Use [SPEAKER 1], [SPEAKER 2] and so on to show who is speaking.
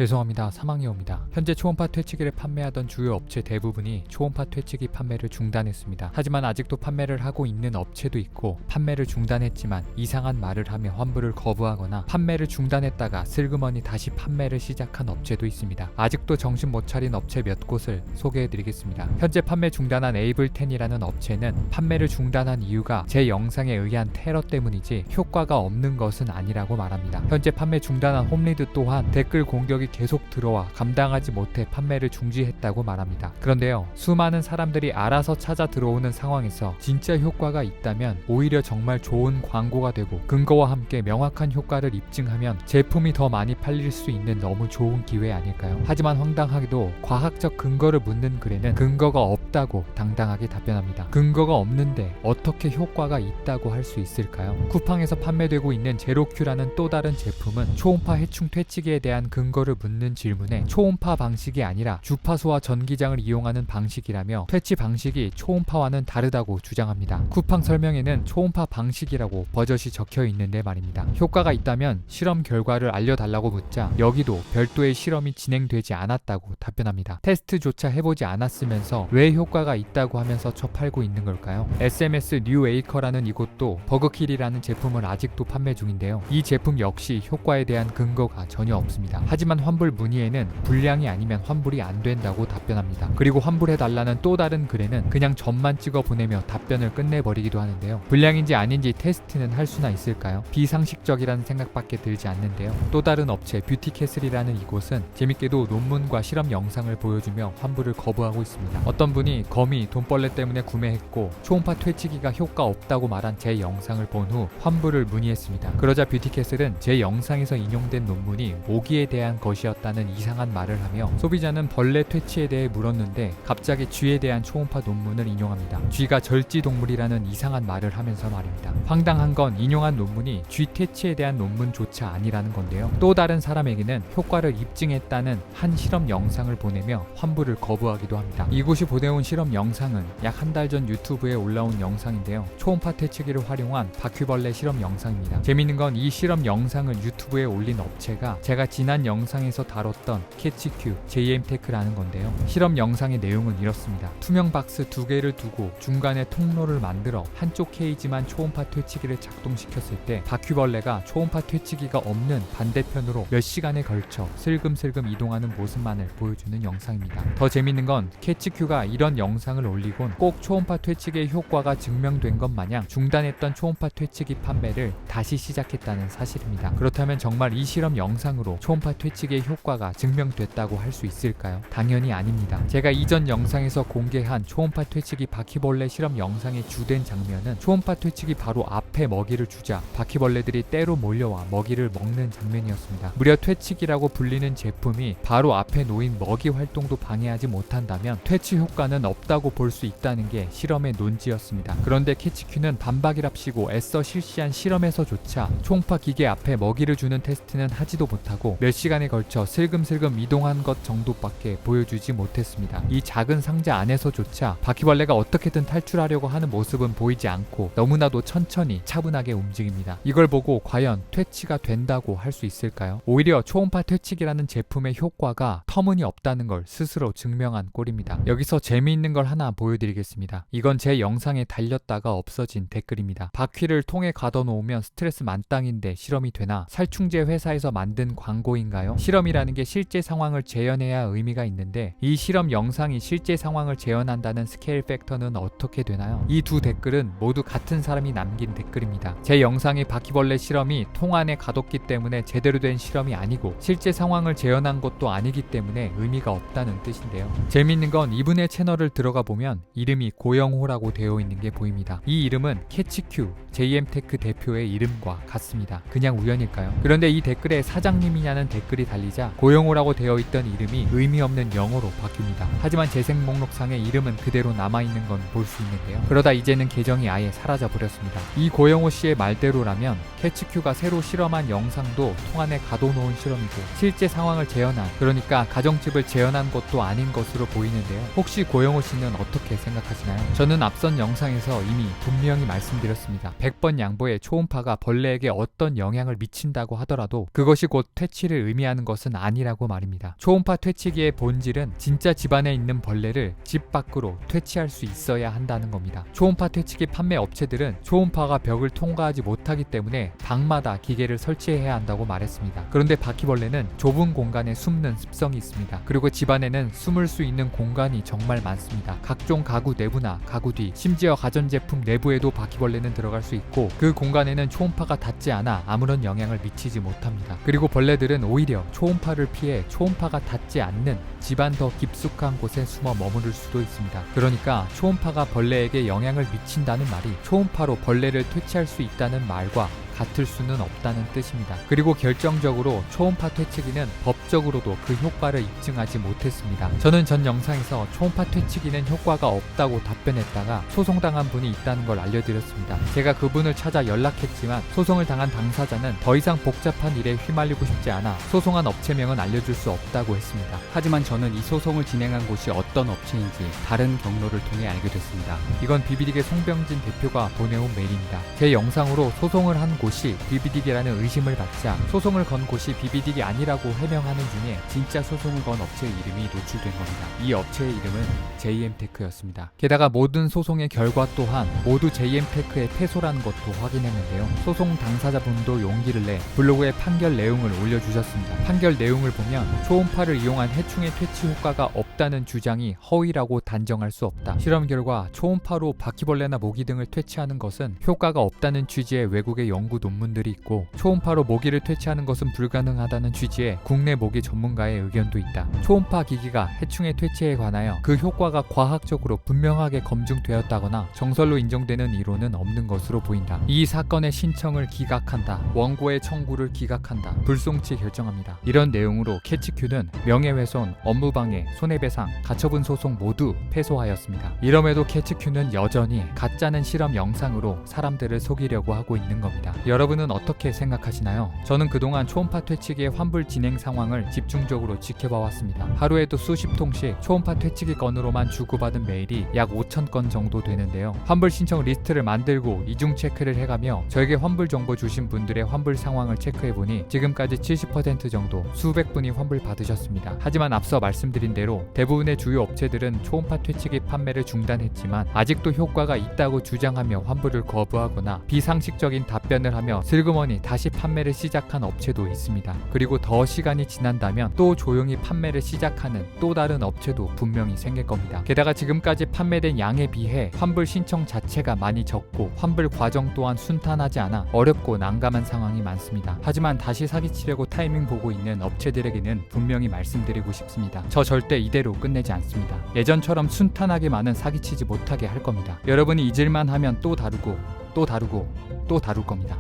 [SPEAKER 1] 죄송합니다. 사망이 옵니다. 현재 초음파 퇴치기를 판매하던 주요 업체 대부분이 초음파 퇴치기 판매를 중단했습니다. 하지만 아직도 판매를 하고 있는 업체도 있고, 판매를 중단했지만 이상한 말을 하며 환불을 거부하거나 판매를 중단했다가 슬그머니 다시 판매를 시작한 업체도 있습니다. 아직도 정신 못 차린 업체 몇 곳을 소개해드리겠습니다. 현재 판매 중단한 에이블10이라는 업체는 판매를 중단한 이유가 제 영상에 의한 테러 때문이지 효과가 없는 것은 아니라고 말합니다. 현재 판매 중단한 홈리드 또한 댓글 공격이 계속 들어와 감당하지 못해 판매를 중지했다고 말합니다. 그런데요, 수많은 사람들이 알아서 찾아 들어오는 상황에서 진짜 효과가 있다면 오히려 정말 좋은 광고가 되고, 근거와 함께 명확한 효과를 입증하면 제품이 더 많이 팔릴 수 있는 너무 좋은 기회 아닐까요? 하지만 황당하게도 과학적 근거를 묻는 글에는 근거가 없다고 당당하게 답변합니다. 근거가 없는데 어떻게 효과가 있다고 할 수 있을까요? 쿠팡에서 판매되고 있는 제로큐라는 또 다른 제품은 초음파 해충 퇴치기에 대한 근거를 묻는 질문에 초음파 방식이 아니라 주파수와 전기장을 이용하는 방식이라며 퇴치 방식이 초음파와는 다르다고 주장합니다. 쿠팡 설명에는 초음파 방식이라고 버젓이 적혀 있는데 말입니다. 효과가 있다면 실험 결과를 알려달라고 묻자 여기도 별도의 실험이 진행되지 않았다고 답변합니다. 테스트조차 해보지 않았으면서 왜 효과가 있다고 하면서 처팔고 있는 걸까요? SMS 뉴에이커라는 이곳도 버그킬이라는 제품을 아직도 판매 중인데요. 이 제품 역시 효과에 대한 근거가 전혀 없습니다. 하지만 환불 문의에는 불량이 아니면 환불이 안 된다고 답변합니다. 그리고 환불해달라는 또 다른 글에는 그냥 점만 찍어 보내며 답변을 끝내버리기도 하는데요. 불량인지 아닌지 테스트는 할 수나 있을까요? 비상식적이라는 생각밖에 들지 않는데요. 또 다른 업체 뷰티캐슬이라는 이곳은 재밌게도 논문과 실험 영상을 보여주며 환불을 거부하고 있습니다. 어떤 분이 거미, 돈벌레 때문에 구매했고 초음파 퇴치기가 효과 없다고 말한 제 영상을 본 후 환불을 문의했습니다. 그러자 뷰티캐슬은 제 영상에서 인용된 논문이 모기에 대한 것이었다는 이상한 말을 하며 소비자는 벌레 퇴치에 대해 물었는데 갑자기 쥐에 대한 초음파 논문을 인용합니다. 쥐가 절지동물이라는 이상한 말을 하면서 말입니다. 황당한 건 인용한 논문이 쥐 퇴치에 대한 논문조차 아니라는 건데요. 또 다른 사람에게는 효과를 입증했다는 한 실험 영상을 보내며 환불을 거부하기도 합니다. 이곳이 보내온 실험 영상은 약 한 달 전 유튜브에 올라온 영상인데요. 초음파 퇴치기를 활용한 바퀴벌레 실험 영상입니다. 재밌는 건 이 실험 영상을 유튜브에 올린 업체가 제가 지난 영상에서 다뤘던 캐치큐, JM테크라는 건데요. 실험 영상의 내용은 이렇습니다. 투명 박스 두 개를 두고 중간에 통로를 만들어 한쪽 케이지만 초음파 퇴치기를 작동시켰을 때 바퀴벌레가 초음파 퇴치기가 없는 반대편으로 몇 시간에 걸쳐 슬금슬금 이동하는 모습만을 보여주는 영상입니다. 더 재밌는 건 캐치큐가 이런 영상을 올리곤 꼭 초음파 퇴치기의 효과가 증명된 것 마냥 중단했던 초음파 퇴치기 판매를 다시 시작했다는 사실입니다. 그렇다면 정말 이 실험 영상으로 초음파 퇴치기의 효과가 증명됐다고 할 수 있을까요? 당연히 아닙니다. 제가 이전 영상에서 공개한 초음파 퇴치기 바퀴벌레 실험 영상의 주된 장면은 초음파 퇴치기 바로 앞에 먹이를 주자 바퀴벌레들이 때로 몰려와 먹이를 먹는 장면이었습니다. 무려 퇴치기라고 불리는 제품이 바로 앞에 놓인 먹이 활동도 방해하지 못한다면 퇴치 효과는 없다고 볼 수 있다는 게 실험의 논지였습니다. 그런데 캐치큐는 반박이랍시고 애써 실시한 실험에서조차 초음파 기계 앞에 먹이를 주는 테스트는 하지도 못하고 몇 시간에 걸쳐 슬금슬금 이동한 것 정도밖에 보여주지 못했습니다. 이 작은 상자 안에서조차 바퀴벌레가 어떻게든 탈출하려고 하는 모습은 보이지 않고 너무나도 천천히 차분하게 움직입니다. 이걸 보고 과연 퇴치가 된다고 할 수 있을까요? 오히려 초음파 퇴치기라는 제품의 효과가 터무니없다는 걸 스스로 증명한 꼴입니다. 여기서 재미있는 걸 하나 보여드리겠습니다. 이건 제 영상에 달렸다가 없어진 댓글입니다. 바퀴를 통에 가둬놓으면 스트레스 만땅인데 실험이 되나? 살충제 회사에서 만든 광고인가요? 실험이라는 게 실제 상황을 재현해야 의미가 있는데 이 실험 영상이 실제 상황을 재현한다는 스케일 팩터는 어떻게 되나요? 이 두 댓글은 모두 같은 사람이 남긴 댓글입니다. 제 영상의 바퀴벌레 실험이 통 안에 가뒀기 때문에 제대로 된 실험이 아니고 실제 상황을 재현한 것도 아니기 때문에 의미가 없다는 뜻인데요. 재밌는 건 이분의 채널을 들어가 보면 이름이 고영호라고 되어 있는 게 보입니다. 이 이름은 캐치큐, JM테크 대표의 이름과 같습니다. 그냥 우연일까요? 그런데 이 댓글에 사장님이냐는 댓글이 달리자 고영호라고 되어 있던 이름이 의미 없는 영어로 바뀝니다. 하지만 재생 목록상의 이름은 그대로 남아있는 건 볼 수 있는데요. 그러다 이제는 계정이 아예 사라져 버렸습니다. 이 고영호 씨의 말대로라면 캐치큐가 새로 실험한 영상도 통 안에 가둬놓은 실험이고 실제 상황을 재현한, 그러니까 가정집을 재현한 것도 아닌 것으로 보이는데요. 혹시 고영호 씨는 어떻게 생각하시나요? 저는 앞선 영상에서 이미 분명히 말씀드렸습니다. 100번 양보해 초음파가 벌레에게 어떤 영향을 미친다고 하더라도 그것이 곧 퇴치를 의미하는 것은 아니라고 말입니다. 초음파 퇴치기의 본질은 진짜 집안에 있는 벌레를 집 밖으로 퇴치할 수 있어야 한다는 겁니다. 초음파 퇴치기 판매 업체들은 초음파가 벽을 통과하지 못하기 때문에 방마다 기계를 설치해야 한다고 말했습니다. 그런데 바퀴벌레는 좁은 공간에 숨는 습성이 있습니다. 그리고 집안에는 숨을 수 있는 공간이 정말 많습니다. 각종 가구 내부나 가구 뒤, 심지어 가전제품 내부에도 바퀴벌레는 들어갈 수 있고 그 공간에는 초음파가 닿지 않아 아무런 영향을 미치지 못합니다. 그리고 벌레들은 오히려 초음파를 피해 초음파가 닿지 않는 집안 더 깊숙한 곳에 숨어 머무를 수도 있습니다. 그러니까 초음파가 벌레에게 영향을 미친다는 말이 초음파로 벌레를 퇴치할 수 있다는 말과 같을 수는 없다는 뜻입니다. 그리고 결정적으로 초음파 퇴치기는 법적으로도 그 효과를 입증하지 못했습니다. 저는 전 영상에서 초음파 퇴치기는 효과가 없다고 답변했다가 소송당한 분이 있다는 걸 알려드렸습니다. 제가 그분을 찾아 연락했지만 소송을 당한 당사자는 더 이상 복잡한 일에 휘말리고 싶지 않아 소송한 업체명은 알려줄 수 없다고 했습니다. 하지만 저는 이 소송을 진행한 곳이 어떤 업체인지 다른 경로를 통해 알게 됐습니다. 이건 비비딕의 송병진 대표가 보내온 메일입니다. 제 영상으로 소송을 한 곳이 비비딕이라는 의심을 받자 소송을 건 곳이 비비딕이 아니라고 해명하는 중에 진짜 소송을 건 업체의 이름이 노출된 겁니다. 이 업체의 이름은 JM테크였습니다. 게다가 모든 소송의 결과 또한 모두 JM테크의 패소라는 것도 확인했는데요. 소송 당사자분도 용기를 내 블로그에 판결 내용을 올려주셨습니다. 판결 내용을 보면 초음파를 이용한 해충의 퇴치 효과가 없다는 주장이 허위라고 단정할 수 없다. 실험 결과 초음파로 바퀴벌레나 모기 등을 퇴치하는 것은 효과가 없다는 취지의 외국의 연구 논문들이 있고 초음파로 모기를 퇴치하는 것은 불가능하다는 취지의 국내 모기 전문가의 의견도 있다. 초음파 기기가 해충의 퇴치에 관하여 그 효과가 과학적으로 분명하게 검증되었다거나 정설로 인정되는 이론은 없는 것으로 보인다. 이 사건의 신청을 기각한다. 원고의 청구를 기각한다. 불송치 결정합니다. 이런 내용으로 캐치큐는 명예훼손, 업무방해, 손해배상, 가처분 소송 모두 패소하였습니다. 이럼에도 캐치큐는 여전히 가짜는 실험 영상으로 사람들을 속이려고 하고 있는 겁니다. 여러분은 어떻게 생각하시나요? 저는 그동안 초음파 퇴치기의 환불 진행 상황을 집중적으로 지켜봐 왔습니다. 하루에도 수십 통씩 초음파 퇴치기 건으로만 주고받은 메일이 약 5,000건 정도 되는데요. 환불 신청 리스트를 만들고 이중 체크를 해가며 저에게 환불 정보 주신 분들의 환불 상황을 체크해보니 지금까지 70% 정도 수백 분이 환불 받으셨습니다. 하지만 앞서 말씀드린 대로 대부분의 주요 업체들은 초음파 퇴치기 판매를 중단했지만 아직도 효과가 있다고 주장하며 환불을 거부하거나 비상식적인 답변을 하며 슬그머니 다시 판매를 시작한 업체도 있습니다. 그리고 더 시간이 지난다면 또 조용히 판매를 시작하는 또 다른 업체도 분명히 생길 겁니다. 게다가 지금까지 판매된 양에 비해 환불 신청 자체가 많이 적고 환불 과정 또한 순탄하지 않아 어렵고 난감한 상황이 많습니다. 하지만 다시 사기치려고 타이밍 보고 있는 업체들에게는 분명히 말씀드리고 싶습니다. 저 절대 이대로 끝내지 않습니다. 예전처럼 순탄하게 많은 사기치지 못하게 할 겁니다. 여러분이 잊을만 하면 또 다루고 또 다루고 또 다룰 겁니다.